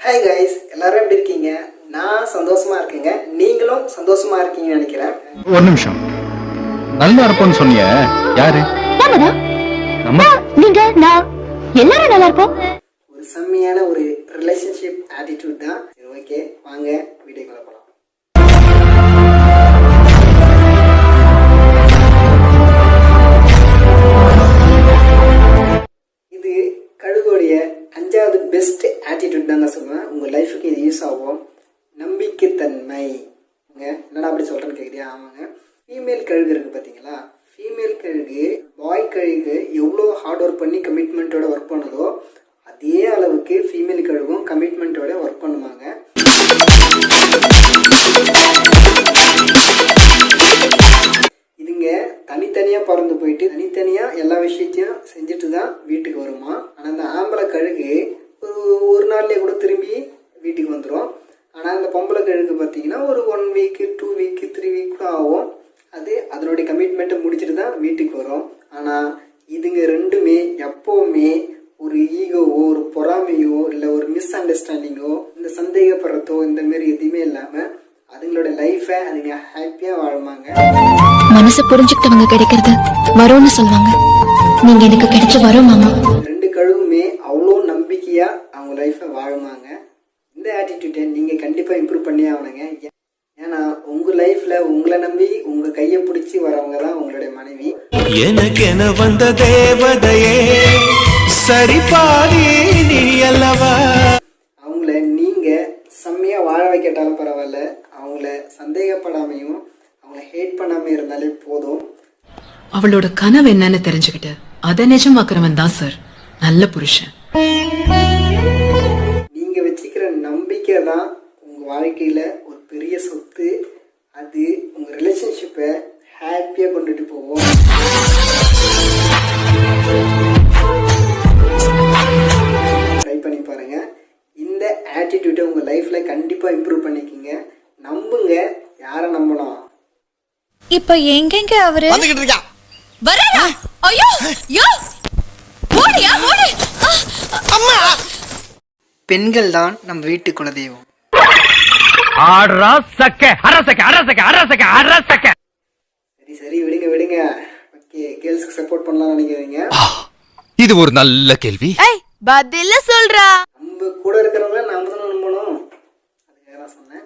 Hi guys, எல்லாரும் எப்படி இருக்கீங்க? நான் சந்தோஷமா இருக்கேங்க. நீங்களும் சந்தோஷமா இருக்கீங்கன்னு நினைக்கிறேன். ஒரு நிமிஷம், நல்லா இருப்போம்னு சொன்னீங்க, யாரு? நீங்க நான் எல்லாரும் நல்லா இருப்போம். ஒரு செம்மையான ஒரு ரிலேஷன்ஷிப் ஆட்டிடியூட் தான். சரி, ஓகே, வாங்க வீடியோக்குள்ள போலாம். இது கழுகோடைய 5வது பெஸ்ட் ஆட்டிடியூட் தான் சொல்லுவேன். உங்க லைஃபுக்கு இது யூஸ் ஆகும். நம்பிக்கைத்தன்மை. என்னடா அப்படி சொல்றேன்னு கேக்குறியா? ஆமாங்க, ஃபீமேல் கழுகு இருக்கு பாத்தீங்களா? ஃபீமேல் கழுகு பாய் கழுகு எவ்வளோ ஹார்ட் ஒர்க் பண்ணி கமிட்மெண்ட்டோட ஒர்க் பண்ணுதோ அதே அளவுக்கு ஃபீமேல் கழுகும் கமிட்மெண்ட்டோட ஒர்க் பண்ணுவாங்க. இதுங்க தனித்தனியாக பறந்து போயிட்டு தனித்தனியாக எல்லா விஷயத்தையும் செஞ்சுட்டு தான் வீட்டுக்கு வருமா. ஆனால் அந்த ஆம்பளை கழுகு ஒரு நாள்லேயே கூட திரும்பி வீட்டுக்கு வந்துடும். ஆனால் அந்த பொம்பளை கழுகு பார்த்தீங்கன்னா ஒரு 1 வீக்கு 2 வீக்கு 3 வீக் கூட ஆகும். அது அதனுடைய கமிட்மெண்ட்டை முடிச்சுட்டு தான் வீட்டுக்கு வரும். ஆனால் இதுங்க ரெண்டுமே எப்போவுமே ஒரு ஈகோவோ ஒரு பொறாமையோ இல்லை ஒரு மிஸ் அண்டர்ஸ்டாண்டிங்கோ இந்த சந்தேகப்படுறதோ இந்த மாதிரி எதுவுமே இல்லாமல் அதுங்களோட லைஃபை அதுங்க ஹாப்பியாக வாழ்வாங்க. மனசை புரிஞ்சுக்கிட்டவங்க கிடைக்கிறது வரும்னு சொல்லுவாங்க. நீங்க எனக்கு கிடைச்ச வரும் மாமா. 2 கழுவுமே அவ்வளோ நம்பிக்கையாக அவங்க லைஃப்பை வாழ்வாங்க. இந்த ஆட்டிடியூட்டை நீங்கள் கண்டிப்பாக இம்ப்ரூவ் பண்ணி ஆகணுங்க. ஏன்னா உங்க லைஃப்ல உங்களை நம்பி உங்க கையை பிடிச்சி வரவங்க தான் உங்களுடைய மனைவி. எனக்கு என்ன வந்த தேவதையே சரி பாதி நீ அல்லவா. அவங்கள நீங்க செம்மையா வாழ வைக்கட்டாலும் பரவாயில்ல, அவங்கள சந்தேகப்படாமையும் அவங்கள ஹேட் பண்ணாம இருந்தாலே போதும். அவளோட கனவு என்னன்னு தெரிஞ்சுக்கிட்டு அதை நிஜமாக்குறவன் தான் சார் நல்ல புருஷன். நீங்க வச்சுக்கிற நம்பிக்கை தான் உங்க வாழ்க்கையில ஒரு பெரிய சொத்து. அது உங்க ரிலேஷன்ஷிப்பை ஹாப்பியா கொண்டுட்டு போவோம். ட்ரை பண்ணி பாருங்க. இந்த ஆட்டிடியூட்டை உங்க லைஃப்ல கண்டிப்பா இம்ப்ரூவ் பண்ணிக்கிங்க. நம்புங்க. யாரை நம்பலாம்? இப்ப எங்கெங்க அவரு வந்துகிட்டு இருக்கா? வரடா. ஐயோ யோ ஓடியா ஓடு. அம்மா, பெண்கள் தான் நம்ம வீட்டு குலதெய்வம். சரி விடுங்க விடுங்க. ஓகே, கேர்ள்ஸ்க்கு சப்போர்ட் பண்ணலாம் நினைக்கிறீங்க. இது ஒரு நல்ல கேள்வி. பதில சொல்றா. நம்ம கூட இருக்கிறவங்க நாம தான் நம்பணும். அதுக்காக நான் சொன்னேன்.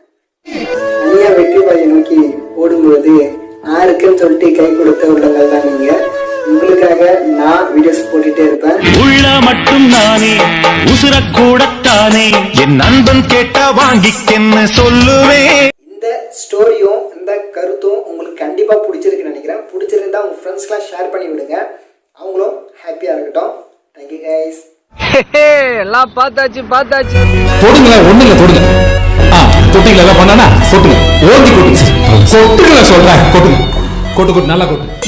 தனியா வெற்றி பாதையை நோக்கி ஓடும்போது நான் இருக்கேன்னு சொல்லிட்டு கை கொடுத்த உள்ளங்கள் தான் நீங்க. உங்களுக்காக நான் வீடியோஸ் போட்டுட்டே இருப்பேன். உள்ள மட்டும் நானே உசுரக்கூடத்தானே என் நண்பன் கேட்டா வாங்கிக்கென்னு சொல்லுவேன். இந்த ஸ்டோரியும் இந்த கருத்தும் உங்களுக்கு கண்டிப்பா பிடிச்சிருக்குன்னு நினைக்கிறேன். பிடிச்சிருந்தா உங்க ஃப்ரெண்ட்ஸ்க்குலாம் ஷேர் பண்ணி விடுங்க. அவங்களும் ஹாப்பியா இருக்கட்டும். Thank you guys. எல்லாம் பார்த்தாச்சு. தொடுங்க, ஒண்ணு இல்ல, தொடுங்க. தொட்டிங்களா பண்ணா கொட்டுங்க, ஓங்கி கொட்டுங்க. கொட்டுங்களா சொல்றேன், கொட்டுங்க, கொட்டு நல்லா கொட்டு.